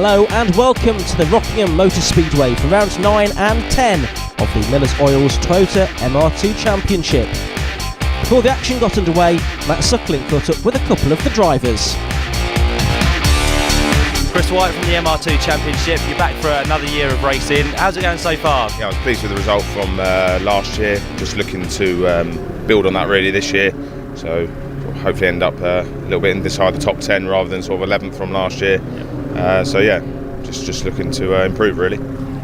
Hello and welcome to the Rockingham Motor Speedway for rounds 9 and 10 of the Miller's Oils Toyota MR2 Championship. Before the action got underway, Matt Suckling caught up with a couple of the drivers. Chris White from the MR2 Championship, you're back for another year of racing. How's it going so far? Yeah, I was pleased with the result from last year, just looking to build on that really this year, so hopefully end up a little bit inside the top 10 rather than sort of 11th from last year. So yeah, just looking to improve really.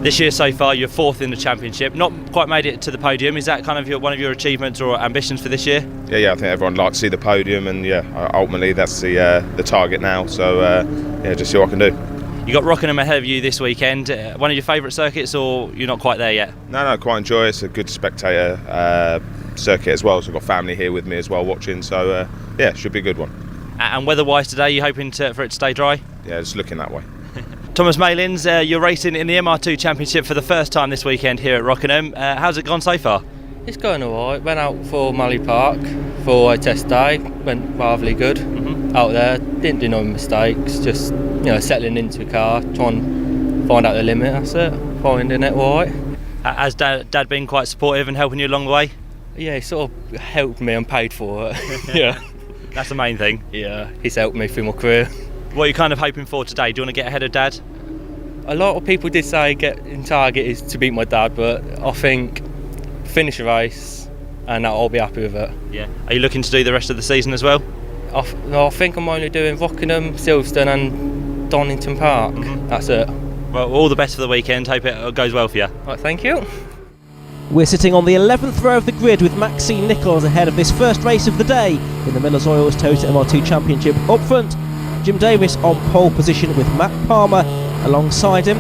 This year so far you're 4th in the championship, not quite made it to the podium. Is that kind of one of your achievements or ambitions for this year? Yeah, I think everyone would like to see the podium, and yeah, ultimately that's the target now, so yeah, just see what I can do. You got Rockingham ahead of you this weekend. One of your favourite circuits, or you're not quite there yet? No, quite enjoy it. It's a good spectator circuit as well, so I've got family here with me as well watching, so yeah, should be a good one. And weather-wise today, you hoping for it to stay dry? Yeah, just looking that way. Thomas Malins, you're racing in the MR2 Championship for the first time this weekend here at Rockingham. How's it gone so far? It's going alright. Went out for Malley Park for a test day. Went rather good. Out there, didn't do no mistakes. Just settling into a car, trying to find out the limit. That's it. Finding it alright. Has Dad been quite supportive and helping you along the way? Yeah, he sort of helped me and paid for it. Yeah, that's the main thing. Yeah, he's helped me through my career. What are you kind of hoping for today? Do you want to get ahead of Dad? A lot of people did say getting target is to beat my dad, but I think finish a race and I'll be happy with it. Yeah. Are you looking to do the rest of the season as well? I think I'm only doing Rockingham, Silverstone and Donington Park. That's it. Well, all the best for the weekend. Hope it goes well for you. Right, thank you. We're sitting on the 11th row of the grid with Maxine Nichols ahead of this first race of the day in the Miller's Oils Toyota MR2 Championship. Up front, Jim Davis on pole position with Matt Palmer alongside him.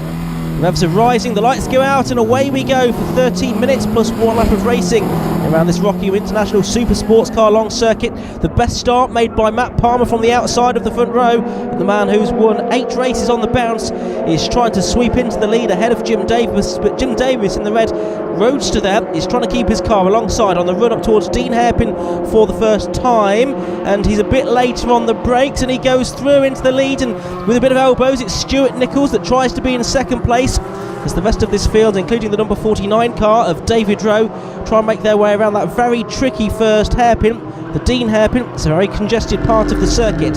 Revs are rising, the lights go out, and away we go for 13 minutes plus one lap of racing around this Rockingham International Super Sports Car Long Circuit. The best start made by Matt Palmer from the outside of the front row. The man who's won 8 races on the bounce is trying to sweep into the lead ahead of Jim Davis, but Jim Davis in the red Roadster there is trying to keep his car alongside on the run up towards Dean Hairpin for the first time, and he's a bit later on the brakes and he goes through into the lead, and with a bit of elbows it's Stuart Nichols that tries to be in second place as the rest of this field, including the number 49 car of David Rowe, try and make their way around that very tricky first hairpin, the Dean Hairpin. It's a very congested part of the circuit.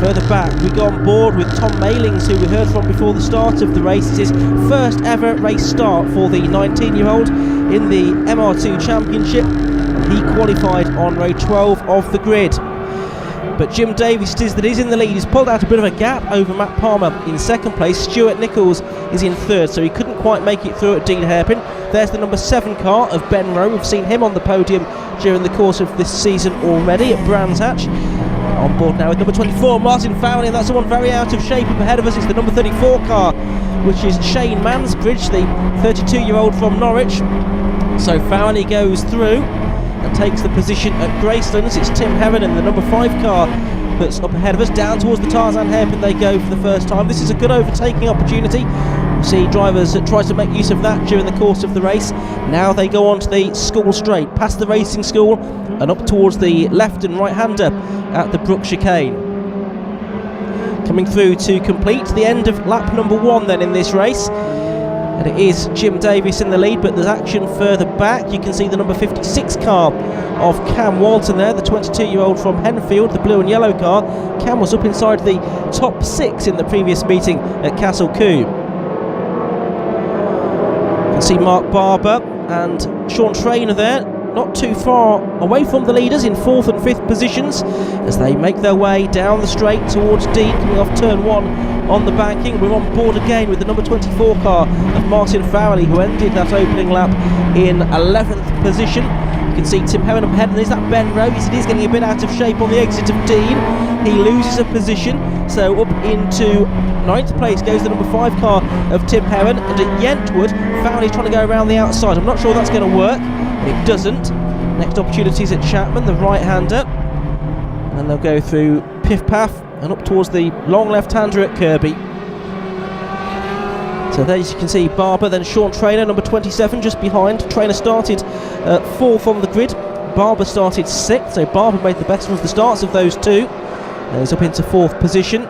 Further back we go on board with Tom Malings, who we heard from before the start of the race. It's his first ever race start for the 19-year-old in the MR2 Championship. He qualified on row 12 of the grid. But Jim Davis it is that is in the lead. He's pulled out a bit of a gap over Matt Palmer in second place. Stuart Nichols is in third, so he couldn't quite make it through at Dean Hairpin. There's the number 7 car of Ben Rowe. We've seen him on the podium during the course of this season already at Brands Hatch. On board now with number 24, Martin Fowley, and that's the one very out of shape up ahead of us. It's the number 34 car, which is Shane Mansbridge, the 32-year-old from Norwich. So Fowley goes through and takes the position at Gracelands. It's Tim Heron in the number 5 car that's up ahead of us. Down towards the Tarzan hairpin they go for the first time. This is a good overtaking opportunity. We see drivers try to make use of that during the course of the race. Now they go on to the school straight, past the racing school and up towards the left and right hander at the Brook Chicane. Coming through to complete the end of lap number 1 then in this race. And it is Jim Davis in the lead, but there's action further back. You can see the number 56 car of Cam Walton there, the 22-year-old from Henfield, the blue and yellow car. Cam was up inside the top 6 in the previous meeting at Castle Combe. You can see Mark Barber and Sean Traynor there, not too far away from the leaders in 4th and 5th positions as they make their way down the straight towards Dean, coming off turn 1 on the banking. We're on board again with the number 24 car of Martin Fowley, who ended that opening lap in 11th position. You can see Tim Heron up ahead, and there's that Ben Rowe. It is getting a bit out of shape on the exit of Dean. He loses a position, so up into 9th place goes the number 5 car of Tim Heron, and at Yentwood, Fowley's trying to go around the outside. I'm not sure that's going to work. It doesn't. Next opportunity is at Chapman, the right-hander, and they'll go through Piff Paff and up towards the long left-hander at Kirby. So there you can see Barber, then Sean Traynor, number 27, just behind. Traynor started 4th on the grid. Barber started 6th, so Barber made the best of the starts of those two. And he's up into 4th position.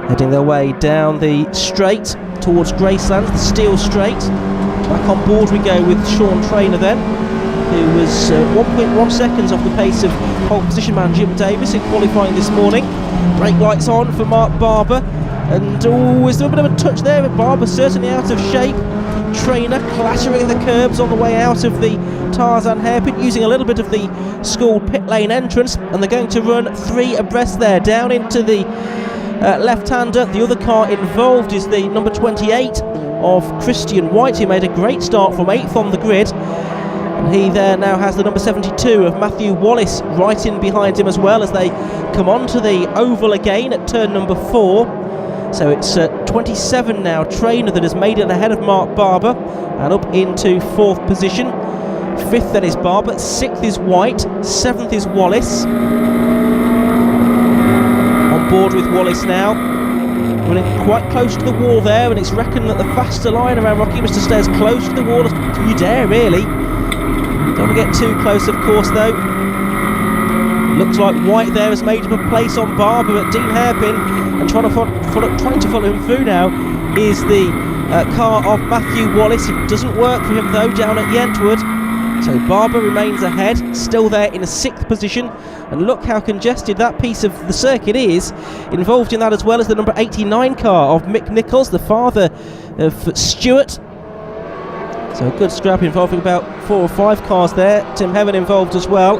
heading their way down the straight towards Graceland, the Steel Straight. Back on board we go with Sean Traynor then, who was 1.1 seconds off the pace of pole position man Jim Davis in qualifying this morning. Brake lights on for Mark Barber, and is there a bit of a touch there, but Barber certainly out of shape. Traynor clattering the curbs on the way out of the Tarzan hairpin, using a little bit of the school pit lane entrance, and they're going to run 3 abreast there, down into the left-hander. The other car involved is the number 28 of Christian White, who made a great start from 8th on the grid, and he there now has the number 72 of Matthew Wallace right in behind him as well, as they come onto the oval again at turn number 4. So it's 27 now, Traynor that has made it ahead of Mark Barber and up into 4th position. 5th then is Barber, 6th is White, 7th is Wallace. On board with Wallace now, running quite close to the wall there, and it's reckoned that the faster line around Rockingham is to stay as close to the wall as you dare, really. Don't want to get too close, of course, though. Looks like White there has made up a place on Barber at Dean Hairpin, and trying to follow him through now is the car of Matthew Wallace. It doesn't work for him though down at Yentwood, so Barber remains ahead, still there in a 6th position. And look how congested that piece of the circuit is. Involved in that as well as the number 89 car of Mick Nichols, the father of Stuart. So a good scrap involving about 4 or 5 cars there. Tim Heron involved as well.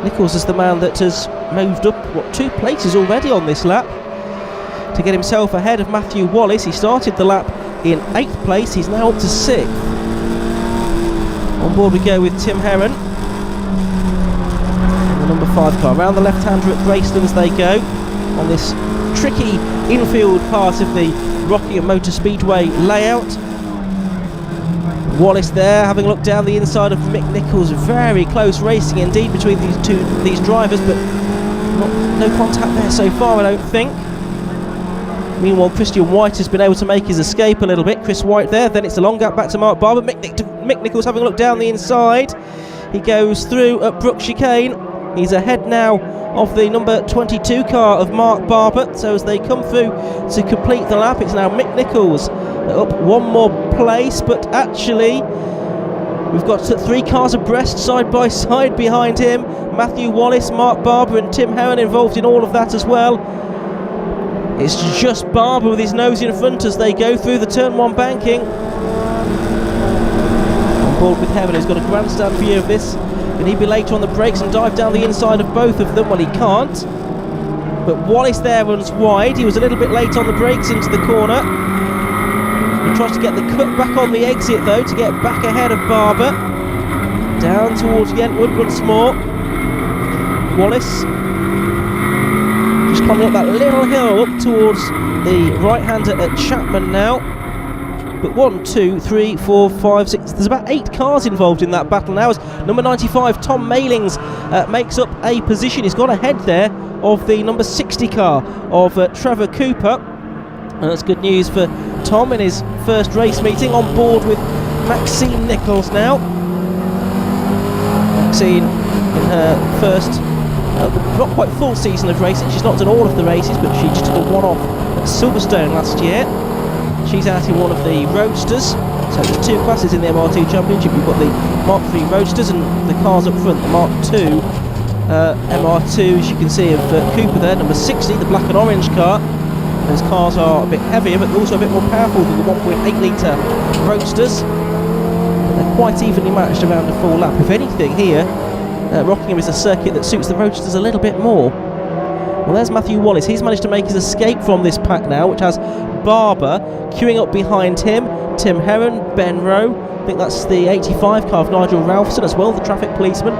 Nichols is the man that has moved up 2 places already on this lap to get himself ahead of Matthew Wallace. He started the lap in 8th place, he's now up to 6th. On board we go with Tim Heron, the number 5 car. Round the left-hander at Gracelands they go, on this tricky infield part of the Rockingham Motor Speedway layout. Wallace there, having looked down the inside of Mick Nichols. Very close racing indeed between these drivers, but no contact there so far, I don't think. Meanwhile, Christian White has been able to make his escape a little bit. Chris White there, then it's a long gap back to Mark Barber. Mick Nichols having looked down the inside. He goes through at Brook Chicane. He's ahead now of the number 22 car of Mark Barber. So as they come through to complete the lap, it's now Mick Nichols up 1 more place, but actually we've got 3 cars abreast, side by side behind him. Matthew Wallace, Mark Barber and Tim Heron involved in all of that as well. It's just Barber with his nose in front as they go through the turn 1 banking. On board with Heron, who's got a grandstand view of this. Can he be later on the brakes and dive down the inside of both of them? Well, he can't. But Wallace there runs wide. He was a little bit late on the brakes into the corner. He tries to get the cut back on the exit though to get back ahead of Barber. Down towards Yentwood once more. Wallace just climbing up that little hill up towards the right-hander at Chapman now. But 1, 2, 3, 4, 5, 6. There's about 8 cars involved in that battle now as number 95 Tom Mailings makes up a position. He's got ahead there of the number 60 car of Trevor Cooper, and that's good news for Tom in his first race meeting. On board with Maxine Nichols now. Maxine in her first not quite full season of racing. She's not done all of the races, but she just took a one-off at Silverstone last year. She's out in one of the Roadsters. So there's 2 classes in the MR2 Championship. You've got the Mark 3 Roadsters and the cars up front, the Mark 2 MR2, as you can see, of Cooper there, number 60, the black and orange car. Those cars are a bit heavier, but also a bit more powerful than the 1.8 litre Roadsters. They're quite evenly matched around a full lap. If anything, here Rockingham is a circuit that suits the Roadsters a little bit more. Well, there's Matthew Wallace. He's managed to make his escape from this pack now, which has Barber queuing up behind him, Tim Heron, Ben Rowe. I think that's the 85 car of Nigel Ralphson as well, the traffic policeman.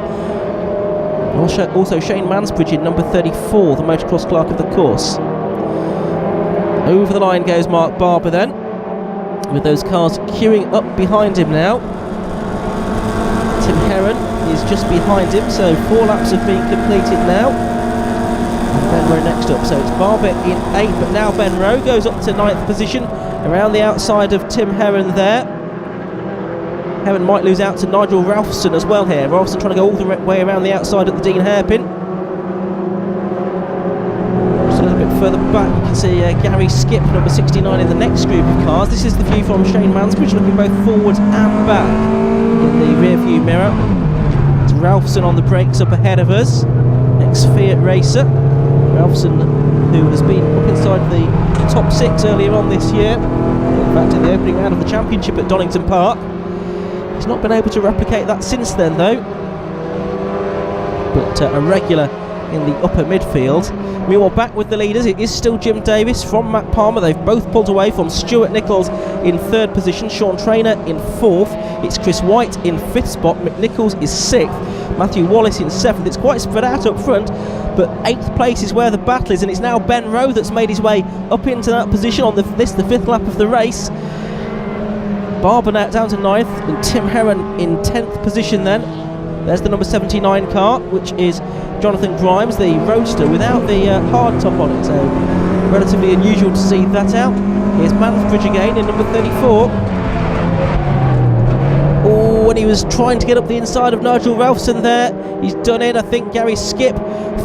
Also Shane Mansbridge in number 34, the motocross clerk of the course. Over the line goes Mark Barber then, with those cars queuing up behind him now. Tim Heron is just behind him, so 4 laps have been completed now. And Ben Rowe next up, so it's Barber in 8th, but now Ben Rowe goes up to 9th position, around the outside of Tim Heron there. Heron might lose out to Nigel Ralphson as well here. Ralphson trying to go all the way around the outside at the Dean hairpin. Just a little bit further back, you can can see Gary Skip, number 69, in the next group of cars. This is the view from Shane Mansbridge, looking both forwards and back in the rear view mirror. It's Ralphson on the brakes up ahead of us, ex-Fiat racer. Ralphson, who has been up inside the top 6 earlier on this year, in fact in the opening round of the championship at Donington Park. He's not been able to replicate that since then though, but a regular in the upper midfield. Meanwhile, back with the leaders, it is still Jim Davis from Matt Palmer. They've both pulled away from Stuart Nichols in 3rd position, Sean Traynor in 4th, it's Chris White in 5th spot, Mick Nichols is 6th, Matthew Wallace in 7th. It's quite spread out up front, but 8th place is where the battle is, and it's now Ben Rowe that's made his way up into that position on the 5th lap of the race. Barber now down to 9th, and Tim Heron in 10th position then. There's the number 79 car, which is Jonathan Grimes, the roadster without the hard top on it, so relatively unusual to see that out. Here's Mansbridge again in number 34. Oh, and he was trying to get up the inside of Nigel Ralphson there. He's done it. I think Gary Skip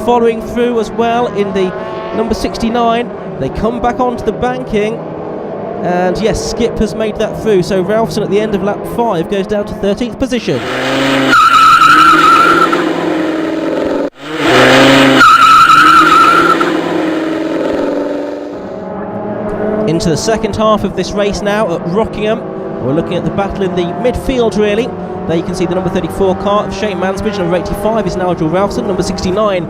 following through as well in the number 69. They come back onto the banking, and yes, Skip has made that through, so Ralphson at the end of lap 5 goes down to 13th position. Into the second half of this race now at Rockingham. We're looking at the battle in the midfield really. There you can see the number 34 car of Shane Mansbridge, number 85 is Nigel Ralphson, number 69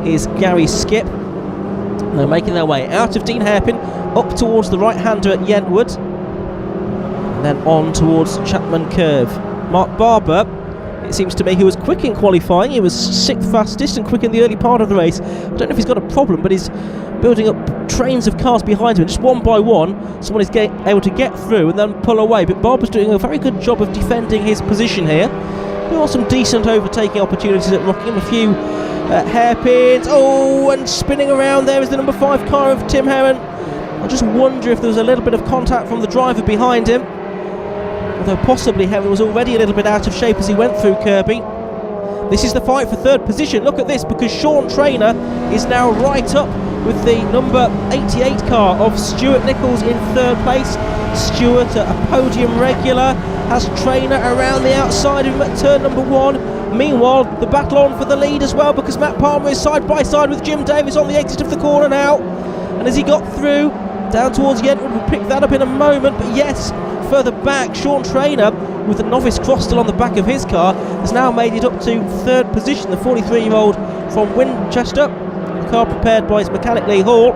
is Gary Skip. They're making their way out of Dean Hairpin, up towards the right-hander at Yentwood, and then on towards Chapman Curve. Mark Barber, it seems to me, he was quick in qualifying, he was 6th fastest and quick in the early part of the race. I don't know if he's got a problem, but he's building up trains of cars behind him, and just one by one someone is able to get through and then pull away, but Barber's doing a very good job of defending his position here. There are some decent overtaking opportunities at Rockingham, a few hairpins, and spinning around there is the number 5 car of Tim Heron. I just wonder if there was a little bit of contact from the driver behind him, although possibly Heron was already a little bit out of shape as he went through Kirby. This is the fight for 3rd position. Look at this, because Sean Traynor is now right up with the number 88 car of Stuart Nichols in 3rd place. Stuart, a podium regular, has Traynor around the outside of him at turn number 1. Meanwhile, the battle on for the lead as well, because Matt Palmer is side by side with Jim Davis on the exit of the corner now. And as he got through down towards Yentwood, we'll pick that up in a moment, but yes, further back, Sean Traynor, with the novice cross still on the back of his car, has now made it up to 3rd position, the 43-year-old from Winchester. The car prepared by his mechanic Lee Hall.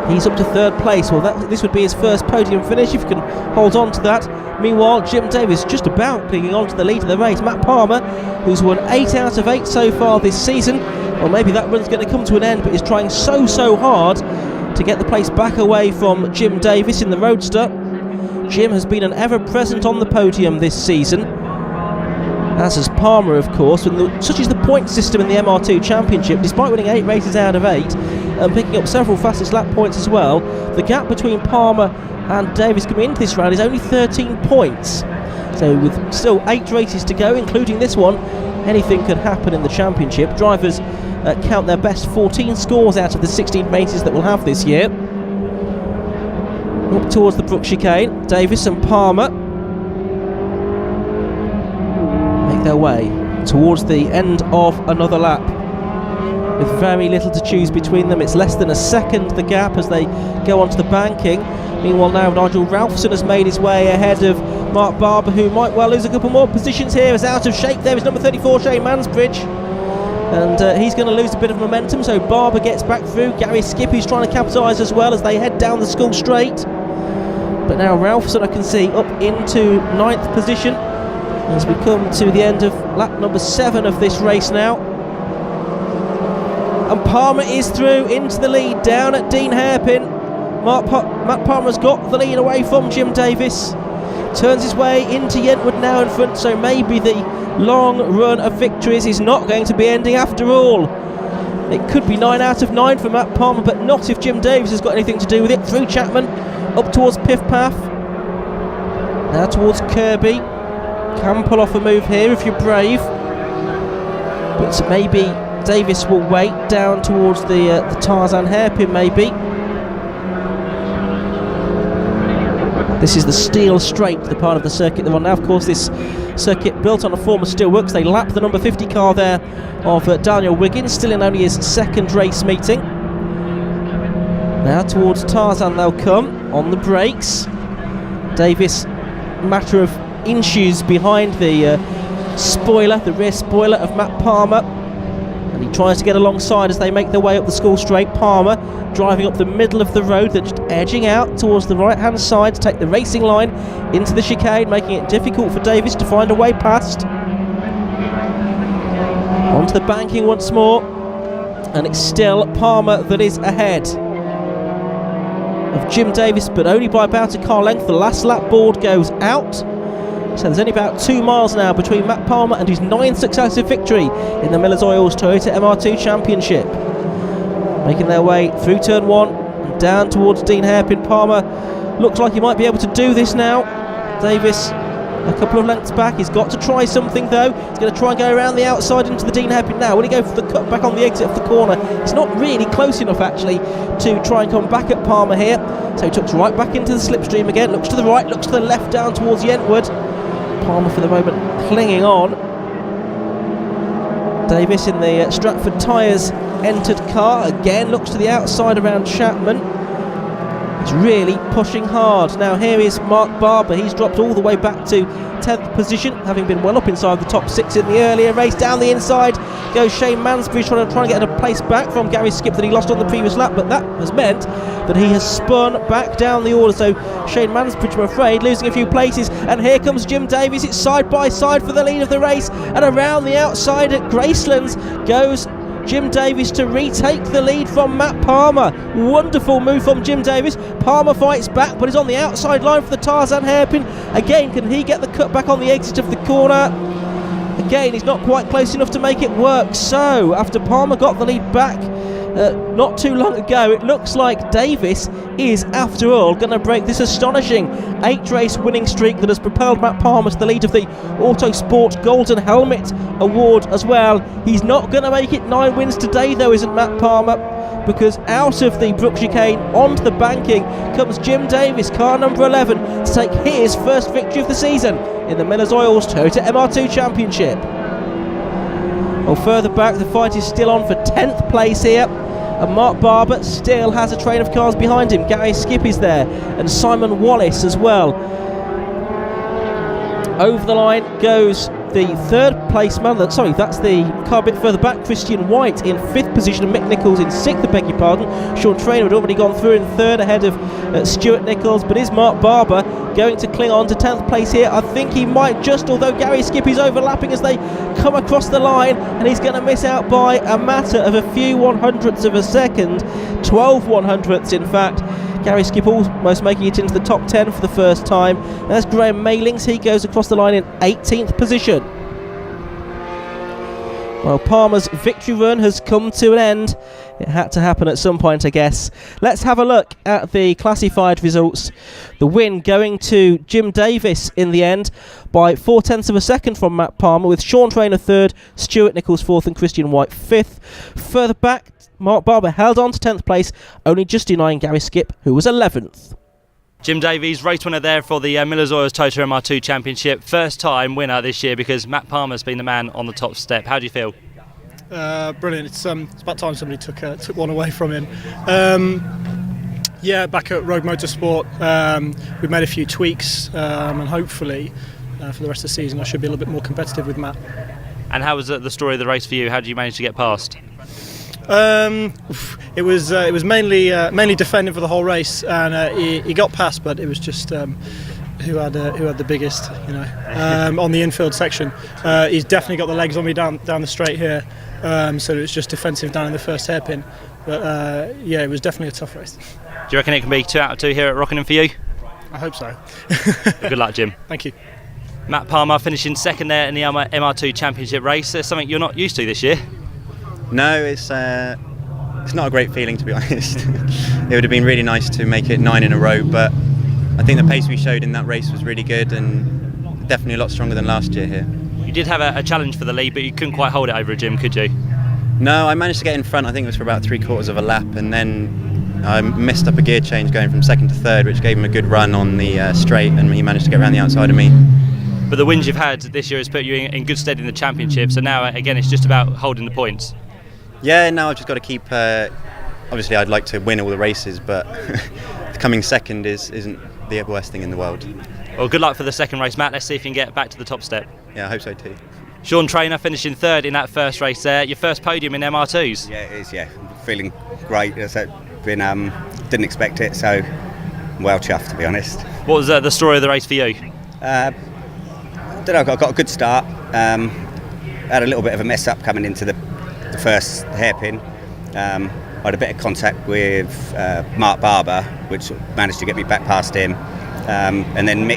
He's up to 3rd place. Well, this would be his first podium finish if he can hold on to that. Meanwhile, Jim Davis just about clinging on to the lead of the race. Matt Palmer, who's won 8 out of 8 so far this season. Well, maybe that run's going to come to an end, but is trying so hard to get the place back away from Jim Davis in the Roadster. Jim has been an ever-present on the podium this season, as has Palmer, of course, and such is the point system in the MR2 Championship. Despite winning 8 races out of 8 and picking up several fastest lap points as well, the gap between Palmer and Davis coming into this round is only 13 points. So with still 8 races to go, including this one, anything could happen in the championship. Drivers count their best 14 scores out of the 16 races that we'll have this year. Up towards the Brook chicane, Davis and Palmer make their way towards the end of another lap, with very little to choose between them. It's less than a second the gap as they go onto the banking. Meanwhile now Nigel Ralphson has made his way ahead of Mark Barber, who might well lose a couple more positions here. Is out of shape there is number 34 Shane Mansbridge, and he's going to lose a bit of momentum, so Barber gets back through. Gary Skip is trying to capitalise as well as they head down the Skull Straight. But now Ralphson, I can see, up into 9th position as we come to the end of lap number 7 of this race now. And Palmer is through into the lead down at Dean Hairpin. Matt Palmer's got the lead away from Jim Davis. Turns his way into Yentwood now in front, so maybe the long run of victories is not going to be ending after all. It could be 9 out of 9 for Matt Palmer, but not if Jim Davis has got anything to do with it. Through Chapman, up towards Piff Paff, now towards Kirby. Can pull off a move here if you're brave, but maybe Davis will wait down towards the Tarzan hairpin maybe. This is the Steel Straight, the part of the circuit they're on now. Of course, this circuit built on a former steelworks. They lap the number 50 car there of Daniel Wiggins, still in only his second race meeting. Now towards Tarzan they'll come on the brakes. Davis, matter of inches behind the spoiler, the rear spoiler of Matt Palmer. And he tries to get alongside as they make their way up the School Straight. Palmer driving up the middle of the road, they're just edging out towards the right hand side to take the racing line into the chicane, making it difficult for Davis to find a way past. Onto the banking once more, and it's still Palmer that is ahead of Jim Davis, but only by about a car length. The last lap board goes out, so there's only about 2 miles now between Matt Palmer and his 9th successive victory in the Miller's Oils Toyota MR2 Championship. Making their way through turn 1 and down towards Dean Hairpin. Palmer looks like he might be able to do this now. Davis a couple of lengths back. He's got to try something though. He's going to try and go around the outside into the Dean Hairpin now. Will he go for the cut back on the exit of the corner? It's not really close enough actually to try and come back at Palmer here. So he tucks right back into the slipstream again. Looks to the right, looks to the left down towards Yentwood. Palmer for the moment clinging on. Davis in the Stratford Tyres entered car again, looks to the outside around Chapman. He's really pushing hard. Now here is Mark Barber. He's dropped all the way back to 10th position, having been well up inside the top 6 in the earlier race. Down the inside goes Shane Mansbridge, trying to get a place back from Gary Skip that he lost on the previous lap, but that has meant that he has spun back down the order. So Shane Mansbridge, I'm afraid, losing a few places. And here comes Jim Davis. It's side by side for the lead of the race, and around the outside at Gracelands goes Jim Davis to retake the lead from Matt Palmer. Wonderful move from Jim Davis. Palmer fights back, but he's on the outside line for the Tarzan hairpin. Again, can he get the cut back on the exit of the corner? Again, he's not quite close enough to make it work. So, after Palmer got the lead back not too long ago, it looks like Davis is, after all, going to break this astonishing 8-race winning streak that has propelled Matt Palmer to the lead of the Autosport Golden Helmet Award as well. He's not going to make it 9 wins today, though, isn't Matt Palmer, because out of the Brook chicane onto the banking comes Jim Davis, car number 11, to take his first victory of the season in the Miller's Oils Toyota MR2 Championship. Well, further back, the fight is still on for 10th place here, and Mark Barber still has a train of cars behind him. Gary Skip is there, and Simon Wallace as well. Over the line goes the 3rd place man, that's the car a bit further back. Christian White in 5th position and Mick Nichols in 6th, I beg your pardon. Sean Traynor had already gone through in 3rd ahead of Stuart Nichols, but is Mark Barber going to cling on to 10th place here? I think he might just, although Gary Skip is overlapping as they come across the line, and he's going to miss out by a matter of a few 100ths of a second, 12 100ths in fact. Gary Skip almost making it into the top 10 for the first time. And that's Graham Mailings. He goes across the line in 18th position. Well, Palmer's victory run has come to an end. It had to happen at some point, I guess. Let's have a look at the classified results. The win going to Jim Davis in the end by 0.4 of a second from Matt Palmer, with Sean Traynor 3rd, Stuart Nichols 4th and Christian White 5th. Further back, Mark Barber held on to 10th place, only just denying Gary Skip, who was 11th. Jim Davies, race winner there for the Miller's Oils Toyota MR2 Championship. First time winner this year because Matt Palmer's been the man on the top step. How do you feel? Brilliant. It's about time somebody took one away from him. Back at Rogue Motorsport, we've made a few tweaks, and hopefully for the rest of the season I should be a little bit more competitive with Matt. And how was the story of the race for you? How did you manage to get past? It was mainly defending for the whole race, and he got past, but it was just who had the biggest, on the infield section. He's definitely got the legs on me down the straight here, so it was just defensive down in the first hairpin. But it was definitely a tough race. Do you reckon it can be 2 out of 2 here at Rockingham for you? I hope so. Good luck, Jim. Thank you. Matt Palmer finishing 2nd there in the MR2 Championship race. Something you're not used to this year. No, it's not a great feeling, to be honest. It would have been really nice to make it 9 in a row, but I think the pace we showed in that race was really good and definitely a lot stronger than last year here. You did have a challenge for the lead, but you couldn't quite hold it over a Jim, could you? No, I managed to get in front. I think it was for about 3/4 of a lap, and then I messed up a gear change going from second to third, which gave him a good run on the straight, and he managed to get around the outside of me. But the wins you've had this year has put you in good stead in the championship. So now, again, it's just about holding the points. Yeah, no, I've just got to keep. Obviously, I'd like to win all the races, but coming second isn't the worst thing in the world. Well, good luck for the second race, Matt. Let's see if you can get back to the top step. Yeah, I hope so too. Sean Trainer finishing third in that first race there. Your first podium in MR2s. Yeah, it is. Yeah, feeling great. Didn't expect it, so I'm well chuffed, to be honest. What was the story of the race for you? I don't know. I got a good start. Had a little bit of a mess up coming into the first hairpin. I had a bit of contact with Mark Barber, which managed to get me back past him. And then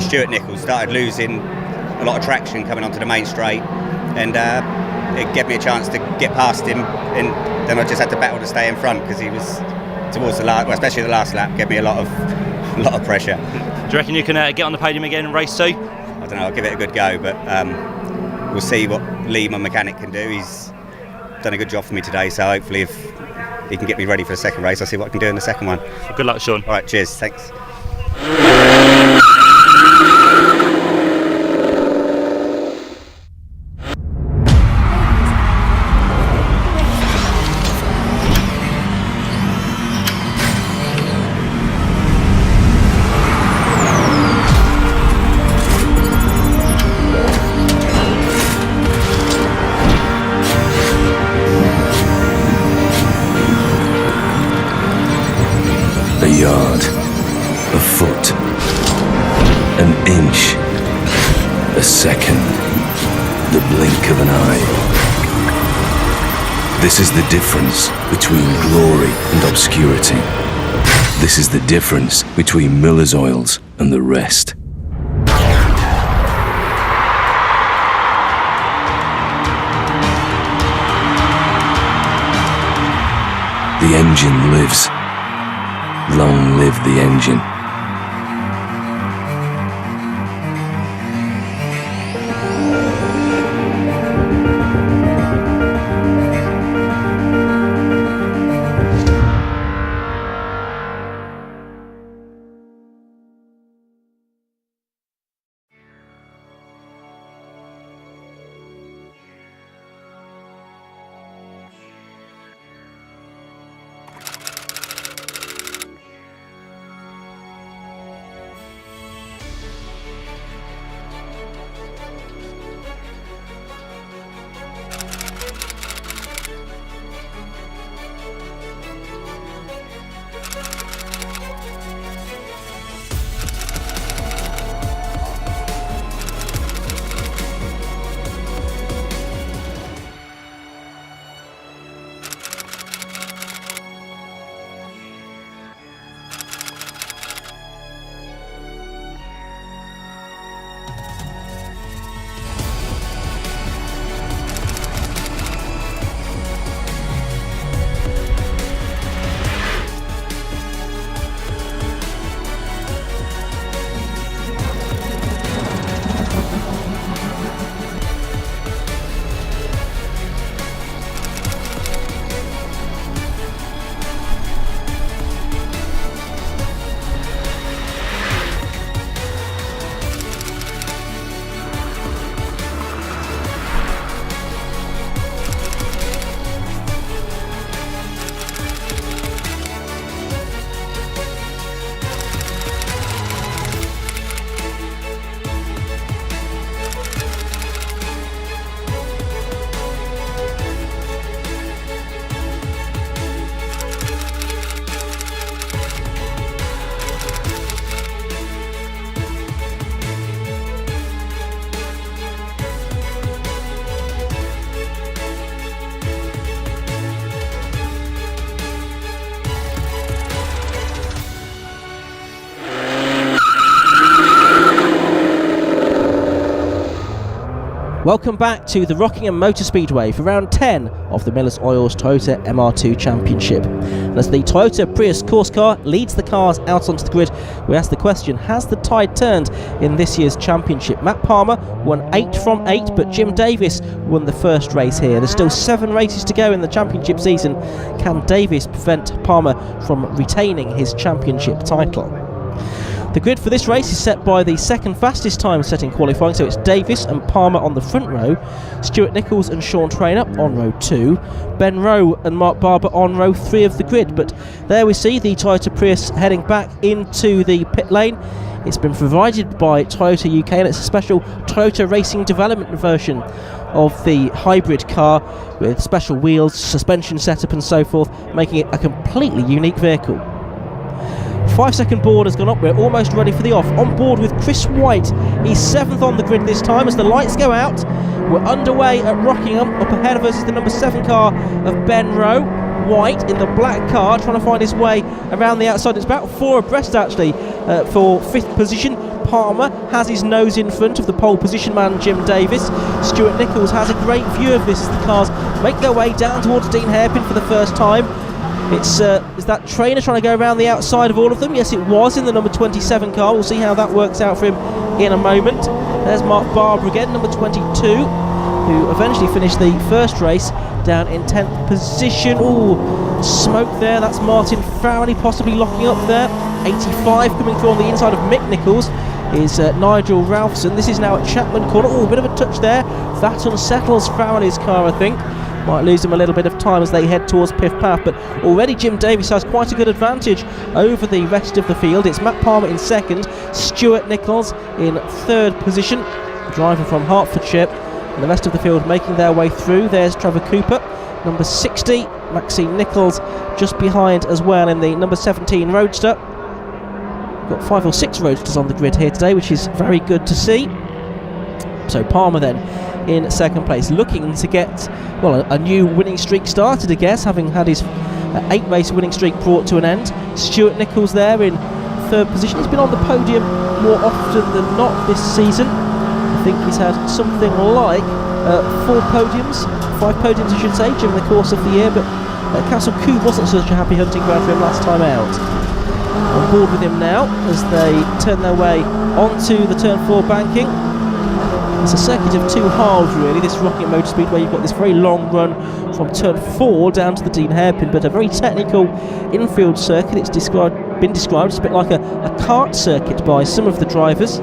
Stuart Nichols started losing a lot of traction coming onto the main straight, and it gave me a chance to get past him. And then I just had to battle to stay in front because he was towards the last, especially the last lap, gave me a lot of pressure. Do you reckon you can get on the podium again in race 2? I don't know. I'll give it a good go, but we'll see what Lee, my mechanic, can do. He's done a good job for me today, so hopefully if he can get me ready for the second race, I'll see what I can do in the second one. Good luck, Sean. All right, cheers. Thanks. A yard, a foot, an inch, a second, the blink of an eye. This is the difference between glory and obscurity. This is the difference between Miller's Oils and the rest. The engine lives. Long live the engine. Welcome back to the Rockingham Motor Speedway for round 10 of the Miller's Oils Toyota MR2 Championship. As the Toyota Prius course car leads the cars out onto the grid, we ask the question, has the tide turned in this year's championship? Matt Palmer won 8 from 8, but Jim Davis won the first race here. There's still 7 races to go in the championship season. Can Davis prevent Palmer from retaining his championship title? The grid for this race is set by the second fastest time setting qualifying, so it's Davis and Palmer on the front row, Stuart Nichols and Sean Trainer on row 2, Ben Rowe and Mark Barber on row 3 of the grid. But there we see the Toyota Prius heading back into the pit lane. It's been provided by Toyota UK, and it's a special Toyota Racing Development version of the hybrid car with special wheels, suspension setup and so forth, making it a completely unique vehicle. 5-second board has gone up, we're almost ready for the off. On board with Chris White, he's 7th on the grid this time as the lights go out. We're underway at Rockingham. Up ahead of us is the number 7 car of Ben Rowe. White in the black car trying to find his way around the outside. It's about 4 abreast actually for 5th position. Palmer has his nose in front of the pole position man Jim Davis. Stuart Nichols has a great view of this as the cars make their way down towards Dean Hairpin for the first time. Is that Trainer trying to go around the outside of all of them? Yes, it was in the number 27 car. We'll see how that works out for him in a moment. There's Mark Barber again, number 22, who eventually finished the first race down in 10th position. Ooh, smoke there. That's Martin Farrelly possibly locking up there. 85 coming through on the inside of Mick Nichols is Nigel Ralphson. This is now at Chapman Corner. Oh, a bit of a touch there. That unsettles Farrelly's car, I think. Might lose them a little bit of time as they head towards Piff Path, but already Jim Davis has quite a good advantage over the rest of the field. It's Matt Palmer in 2nd, Stuart Nichols in 3rd position, driver from Hertfordshire, and the rest of the field making their way through. There's Trevor Cooper, number 60, Maxine Nichols just behind as well in the number 17 Roadster. Got 5 or 6 Roadsters on the grid here today, which is very good to see. So Palmer then in 2nd place, looking to get, well, a new winning streak started, I guess, having had his 8-race winning streak brought to an end. Stuart Nichols there in 3rd position. He's been on the podium more often than not this season. I think he's had something like 4 podiums, 5 podiums I should say, during the course of the year, but Castle Coo wasn't such a happy hunting ground for him last time out. On board with him now as they turn their way onto the turn 4 banking. It's a circuit of 2 halves really, this Rockingham Motor Speed, where you've got this very long run from turn 4 down to the Dean Hairpin, but a very technical infield circuit. It's been described as a bit like a kart circuit by some of the drivers,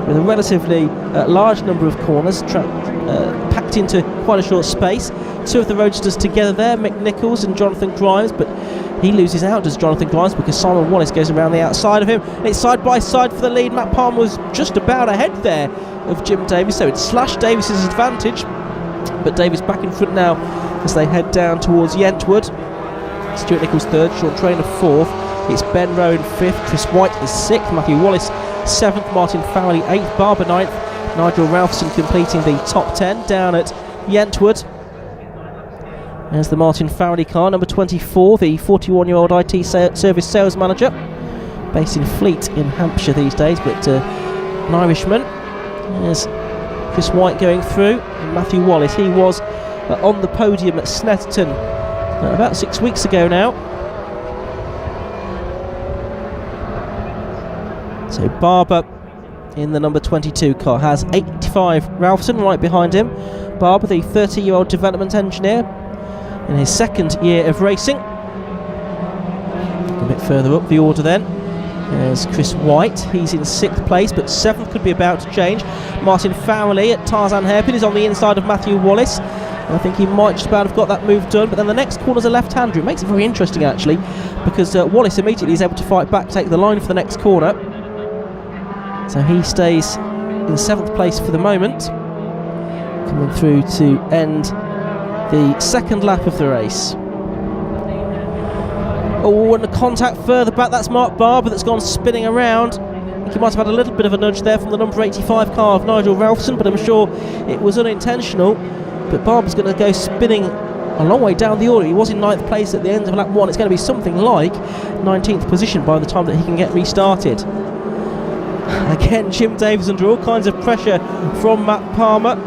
with a relatively large number of corners packed into quite a short space. 2 of the Roadsters together there, Mick Nichols and Jonathan Grimes, but he loses out, does Jonathan Grimes, because Simon Wallace goes around the outside of him. And it's side by side for the lead. Matt Palmer was just about ahead there of Jim Davis, so it slashed Davis's advantage, but Davis back in front now as they head down towards Yentwood. Stuart Nichols 3rd, Sean Trainer 4th, it's Ben Rowe in 5th, Chris White is 6th, Matthew Wallace 7th, Martin Farrelly 8th, Barber 9th, Nigel Ralphson completing the top 10 down at Yentwood. There's the Martin Farrelly car, number 24, the 41-year-old IT service sales manager, based in Fleet in Hampshire these days, but an Irishman. There's Chris White going through, and Matthew Wallace. He was on the podium at Snetterton about 6 weeks ago now. So Barber in the number 22 car has 85 Ralphson right behind him. Barber, the 30-year-old development engineer, in his 2nd year of racing. A bit further up the order then, there's Chris White. He's in 6th place, but 7th could be about to change. Martin Farrelly at Tarzan Hairpin is on the inside of Matthew Wallace. And I think he might just about have got that move done, but then the next corner's a left-hander. It makes it very interesting actually, because Wallace immediately is able to fight back, take the line for the next corner. So he stays in 7th place for the moment, coming through to end the 2nd lap of the race. Oh, and a contact further back, that's Mark Barber that's gone spinning around. I think he might have had a little bit of a nudge there from the number 85 car of Nigel Ralphson, but I'm sure it was unintentional. But Barber's going to go spinning a long way down the order. He was in 9th place at the end of lap 1. It's going to be something like 19th position by the time that he can get restarted. Again, Jim Davis under all kinds of pressure from Matt Palmer.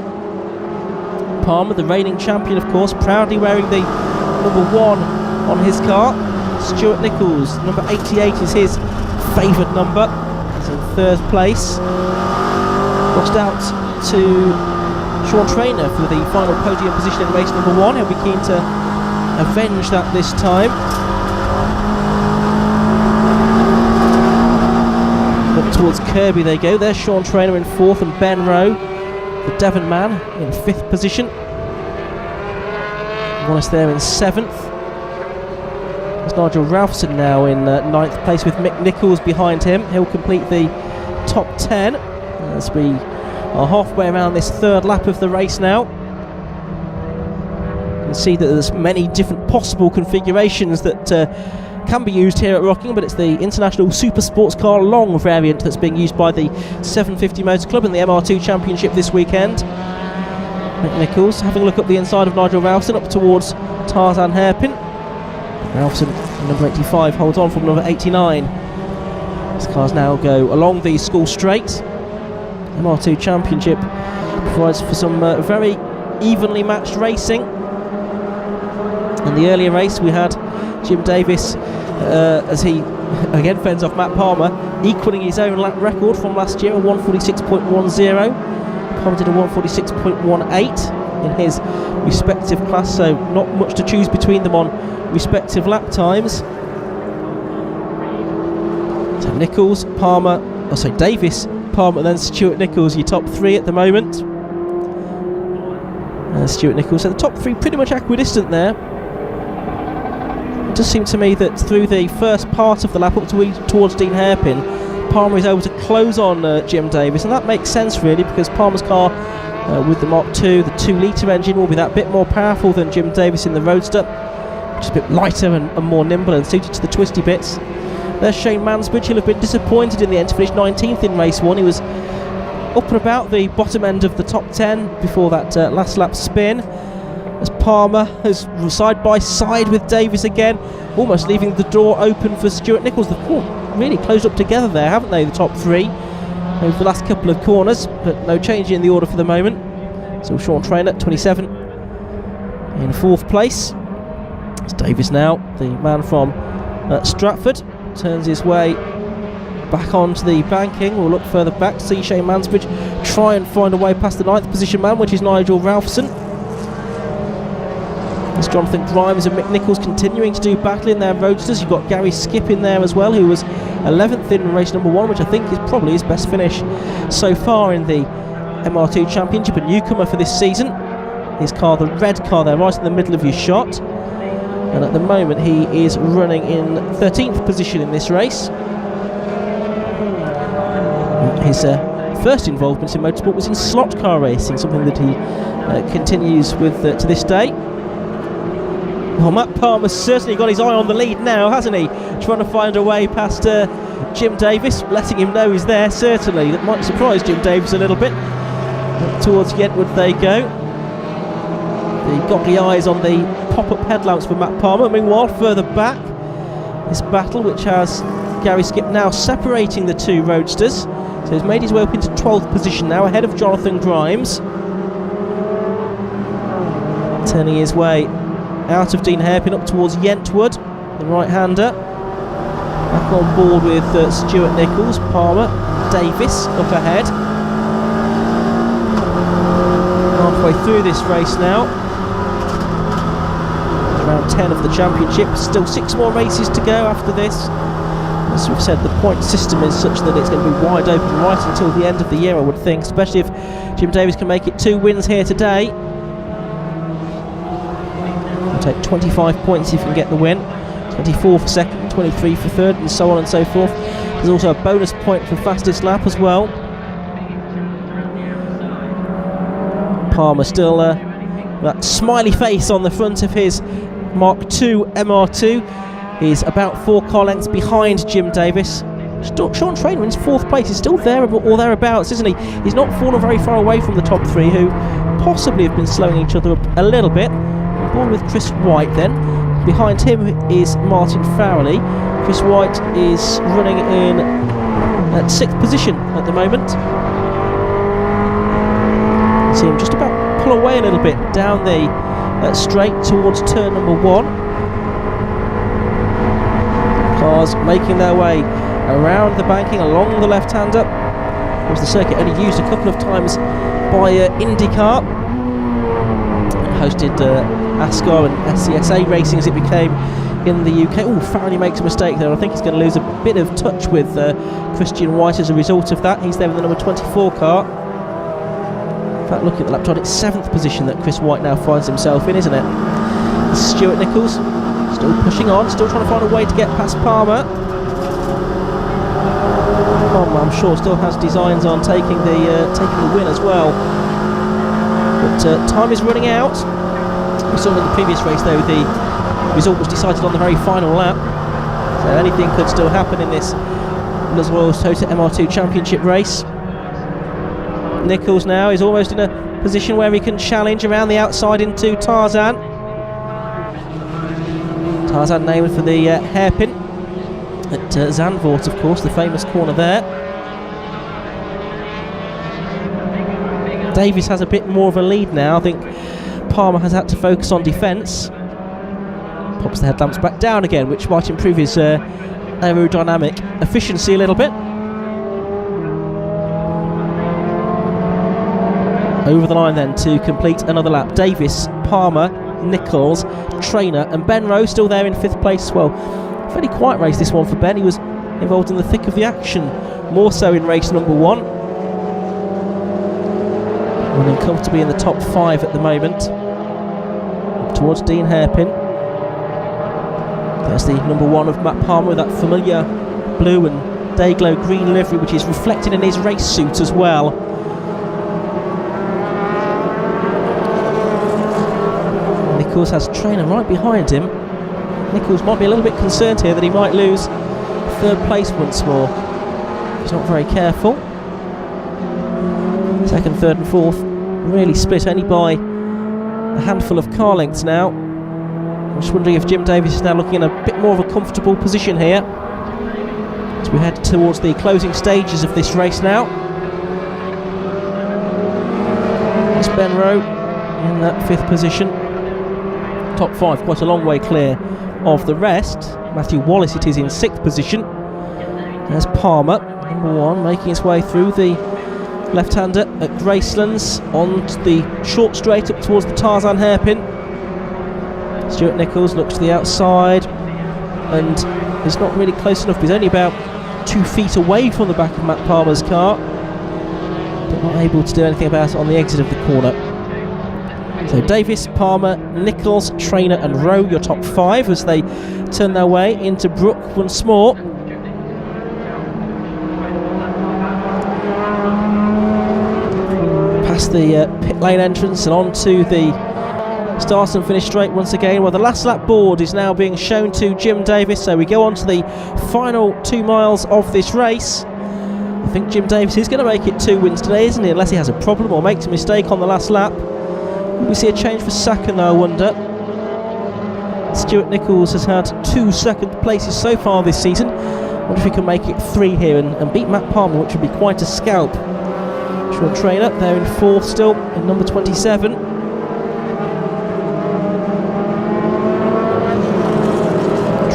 Palmer, the reigning champion, of course, proudly wearing the number 1 on his car. Stuart Nichols, number 88 is his favoured number. He's in third place. Lost out to Sean Traynor for the final podium position in race number 1. He'll be keen to avenge that this time. Up towards Kirby they go. There's Sean Traynor in 4th and Ben Rowe, the Devon man, in 5th position. Wallace there in 7th. There's Nigel Ralphson now in 9th place with Mick Nichols behind him. He'll complete the top 10 as we are halfway around this third lap of the race now. You can see that there's many different possible configurations that can be used here at Rockingham, but it's the International Super Sports Car Long variant that's being used by the 750 Motor Club in the MR2 Championship this weekend. Mick Nichols having a look up the inside of Nigel Ralphson up towards Tarzan Hairpin. Ralphson, number 85, holds on from number 89. These cars now go along the school straight. MR2 Championship provides for some very evenly matched racing. In the earlier race we had Jim Davis as he again fends off Matt Palmer, equalling his own lap record from last year, a 146.10. Palmer did a 146.18 in his respective class, so not much to choose between them on respective lap times. So Nichols, Palmer, Davis, Palmer, and then Stuart Nichols, your top 3 at the moment. Stuart Nichols, so the top 3 pretty much equidistant there. It does seem to me that through the first part of the lap up towards Dean Hairpin, Palmer is able to close on Jim Davis, and that makes sense really, because Palmer's car with the Mark II, the 2 litre engine, will be that bit more powerful than Jim Davis in the Roadster, which is a bit lighter and more nimble and suited to the twisty bits. There's Shane Mansbridge. He'll have been disappointed in the end to finish 19th in race 1. He was up and about the bottom end of the top 10 before that last lap spin. As Palmer is side by side with Davis again, almost leaving the door open for Stuart Nichols. They've really closed up together there, haven't they, the top 3 over the last couple of corners, but no change in the order for the moment. So Sean Traynor, 27, in 4th place. It's Davis now, the man from Stratford, turns his way back onto the banking. We'll look further back to see Shane Mansbridge try and find a way past the 9th position man, which is Nigel Ralphson. There's Jonathan Grimes and Mick Nichols continuing to do battle in their Roadsters. You've got Gary Skipp in there as well, who was 11th in race number 1, which I think is probably his best finish so far in the MR2 Championship, a newcomer for this season. His car, the red car there, right in the middle of your shot. And at the moment he is running in 13th position in this race. His first involvement in motorsport was in slot car racing, something that he continues with to this day. Well, Matt Palmer's certainly got his eye on the lead now, hasn't he? Trying to find a way past Jim Davis, letting him know he's there, certainly. That might surprise Jim Davis a little bit. Towards Yentwood they go. The goggly eyes on the pop-up headlamps for Matt Palmer. Meanwhile, further back, this battle which has Gary Skipp now separating the 2 Roadsters. So he's made his way up into 12th position now, ahead of Jonathan Grimes. Turning his way out of Dean Hairpin up towards Yentwood, the right-hander. Back on board with Stuart Nichols, Palmer, Davis up ahead. Halfway through this race now. Round 10 of the championship. Still 6 more races to go after this. As we've said, the point system is such that it's going to be wide open right until the end of the year, I would think, especially if Jim Davis can make it 2 wins here today. He'll take 25 points if he can get the win, 24 for second, 23 for third, and so on and so forth. There's also a bonus point for fastest lap as well. Palmer still that smiley face on the front of his Mark II MR2. He's about 4 car lengths behind Jim Davis. Sean Traynor in 4th place. He's still there or thereabouts, isn't he? He's not fallen very far away from the top 3, who possibly have been slowing each other up a little bit. On board with Chris White then. Behind him is Martin Farrelly. Chris White is running in at 6th position at the moment. You see him just about pull away a little bit down the straight towards turn number 1. Cars making their way around the banking along the left-hander. Of course, the circuit only used a couple of times by IndyCar. Hosted ASCAR and SCSA racing as it became in the UK. Oh, Farrelly makes a mistake there. I think he's going to lose a bit of touch with Christian White as a result of that. He's there in the number 24 car. In fact, looking at the lap time, it's 7th position that Chris White now finds himself in, isn't it? Stuart Nichols still pushing on, still trying to find a way to get past Palmer. Palmer, I'm sure, still has designs on taking the win as well. But time is running out. We saw in the previous race, though, the result was decided on the very final lap. So anything could still happen in this Miller's Oils Toyota MR2 Championship race. Nichols now is almost in a position where he can challenge around the outside into Tarzan. Tarzan named for the hairpin at Zandvoort, of course, the famous corner there. Davies has a bit more of a lead now. I think Palmer has had to focus on defence. Pops the headlamps back down again, which might improve his aerodynamic efficiency a little bit. Over the line then to complete another lap. Davis, Palmer, Nichols, Trainer and Ben Rowe still there in 5th place as well. Fairly quiet race this one for Ben. He was involved in the thick of the action, more so in race number 1. Running comfortably in the top 5 at the moment. Up towards Dean Hairpin. There's the number 1 of Matt Palmer with that familiar blue and day-glow green livery, which is reflected in his race suit as well. Nichols has Trainer right behind him. Nichols might be a little bit concerned here that he might lose 3rd place once more. He's not very careful. 2nd, 3rd and 4th really split only by a handful of car lengths now. I'm just wondering if Jim Davies is now looking in a bit more of a comfortable position here as we head towards the closing stages of this race now. It's Ben Rowe in that 5th position. Top 5 quite a long way clear of the rest. Matthew Wallace it is in 6th position. There's Palmer, number 1, making his way through the left-hander at Gracelands on the short straight up towards the Tarzan hairpin. Stuart Nichols looks to the outside and is not really close enough. He's only about 2 feet away from the back of Matt Palmer's car, but not able to do anything about it on the exit of the corner. So Davis, Palmer, Nichols, Trainer and Rowe, your top 5 as they turn their way into Brook once more. Past the pit lane entrance and on to the start and finish straight once again. Well, the last lap board is now being shown to Jim Davis, so we go on to the final 2 miles of this race. I think Jim Davis is going to make it 2 wins today, isn't he? Unless he has a problem or makes a mistake on the last lap. We see a change for second, though, I wonder. Stuart Nichols has had 2 2nd places so far this season. I wonder if he can make it 3 here and beat Matt Palmer, which would be quite a scalp. Sean Trainer there in 4th still, in number 27.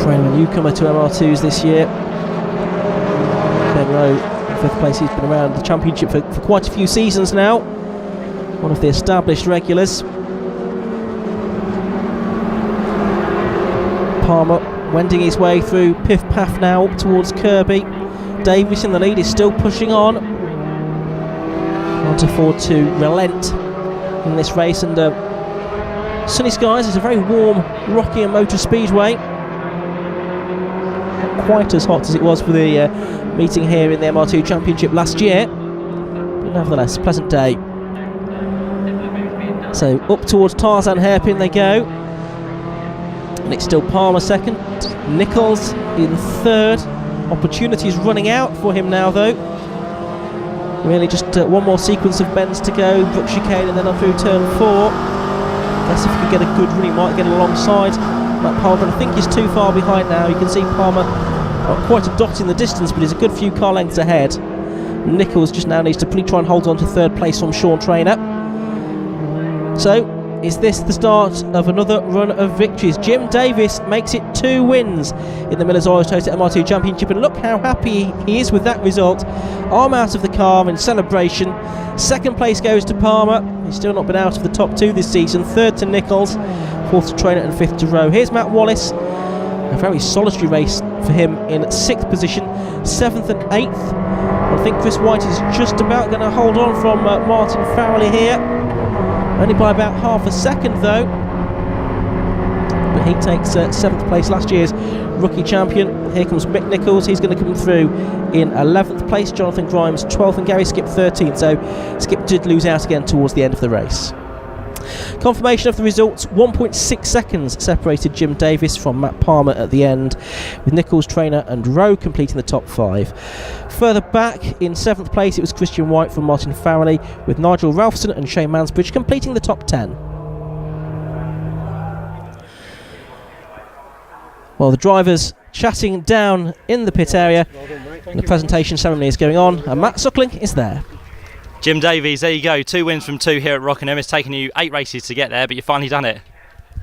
Trainer, a newcomer to MR2s this year. Ben Rowe, 5th place, he's been around the championship for quite a few seasons now. One of the established regulars. Palmer wending his way through Piff Paff now up towards Kirby. Davies in the lead is still pushing on. Can't afford to relent in this race, and sunny skies. It's a very warm Rockingham Motor Speedway. Not quite as hot as it was for the meeting here in the MR2 Championship last year, but nevertheless, pleasant day. So up towards Tarzan hairpin they go, and it's still Palmer 2nd, Nichols in 3rd. Opportunities running out for him now, though. Really just one more sequence of bends to go, Brook chicane and then on through turn 4. Guess if he could get a good run he might get alongside Matt Palmer, but I think he's too far behind now. You can see Palmer not quite a dot in the distance, but he's a good few car lengths ahead. Nichols just now needs to try and hold on to 3rd place from Sean Trainer. So is this the start of another run of victories? Jim Davis makes it 2 wins in the Miller's Oil Toast MR2 Championship, and look how happy he is with that result. Arm out of the car in celebration. Second place goes to Palmer. He's still not been out of the top 2 this season. Third to Nichols, fourth to Trainer, and fifth to Rowe. Here's Matt Wallace. A very solitary race for him in 6th position, 7th and 8th. I think Chris White is just about going to hold on from Martin Farrelly here. Only by about half a second though. But he takes 7th place, last year's rookie champion. Here comes Mick Nichols. He's going to come through in 11th place. Jonathan Grimes 12th and Gary Skip 13th. So Skip did lose out again towards the end of the race. Confirmation of the results, 1.6 seconds separated Jim Davis from Matt Palmer at the end, with Nichols, Trainer and Rowe completing the top 5. Further back in 7th place it was Christian White from Martin Farrelly, with Nigel Ralphson and Shane Mansbridge completing the top 10. Well, the drivers chatting down in the pit area, and the presentation ceremony is going on, and Matt Suckling is there. Jim Davies, there you go, 2 wins from 2 here at Rockingham. It's taken you 8 races to get there, but you've finally done it.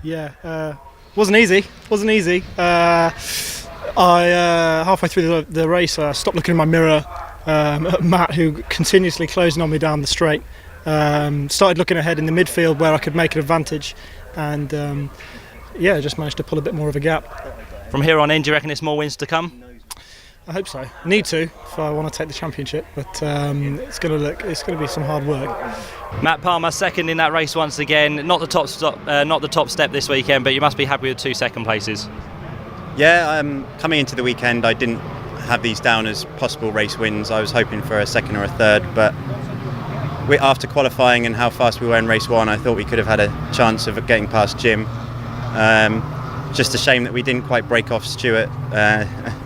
Yeah, wasn't easy. I halfway through the race, I stopped looking in my mirror at Matt, who continuously closing on me down the straight. Started looking ahead in the midfield where I could make an advantage, and just managed to pull a bit more of a gap. From here on in, do you reckon there's more wins to come? I hope so. Need to if I want to take the championship, but it's going to be some hard work. Matt Palmer second in that race once again. Not the top step this weekend, but you must be happy with 2 second places. Yeah, coming into the weekend, I didn't have these down as possible race wins. I was hoping for a 2nd or a 3rd, but after qualifying and how fast we were in race 1, I thought we could have had a chance of getting past Jim. Just a shame that we didn't quite break off Stuart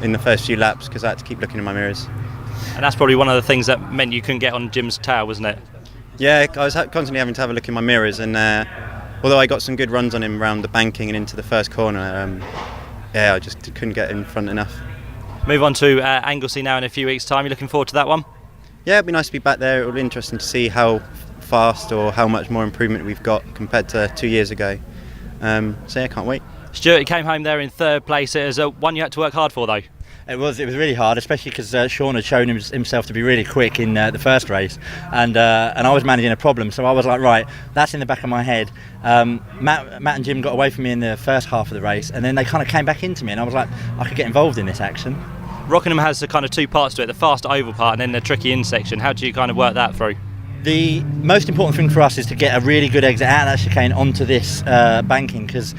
in the first few laps, because I had to keep looking in my mirrors. And that's probably one of the things that meant you couldn't get on Jim's tail, wasn't it? Yeah, I was constantly having to have a look in my mirrors, and although I got some good runs on him around the banking and into the first corner, I just couldn't get in front enough. Move on to Anglesey now in a few weeks' time. You looking forward to that one? Yeah, it'd be nice to be back there. It'll be interesting to see how fast or how much more improvement we've got compared to 2 years ago. I can't wait. Stuart, you came home there in 3rd place. It was one you had to work hard for, though. It was really hard, especially because Sean had shown himself to be really quick in the first race, and I was managing a problem, so I was like, right, that's in the back of my head. Matt and Jim got away from me in the first half of the race, and then they kind of came back into me, and I was like, I could get involved in this action. Rockingham has the kind of 2 parts to it, the fast oval part and then the tricky in section. How do you kind of work that through? The most important thing for us is to get a really good exit out of that chicane onto this banking, because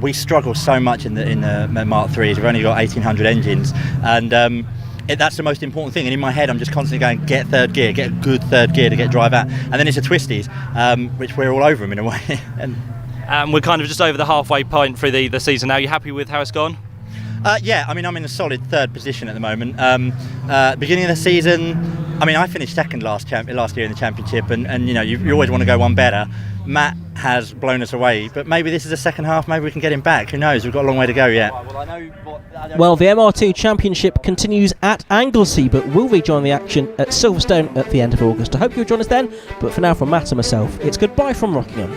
we struggle so much in the MR3s. We've only got 1800 engines, and that's the most important thing. And in my head, I'm just constantly going, get 3rd gear, get a good 3rd gear to get drive out. And then it's a twisties, which we're all over them in a way. And we're kind of just over the halfway point through the season now. Are you happy with how it's gone? Yeah, I mean, I'm in a solid 3rd position at the moment. Beginning of the season, I mean, I finished 2nd last year in the championship, and you always want to go one better. Matt has blown us away, but maybe this is the second half, maybe we can get him back. Who knows? We've got a long way to go yet. Well, the MR2 Championship continues at Anglesey, but we'll rejoin the action at Silverstone at the end of August. I hope you'll join us then, but for now, from Matt and myself, it's goodbye from Rockingham.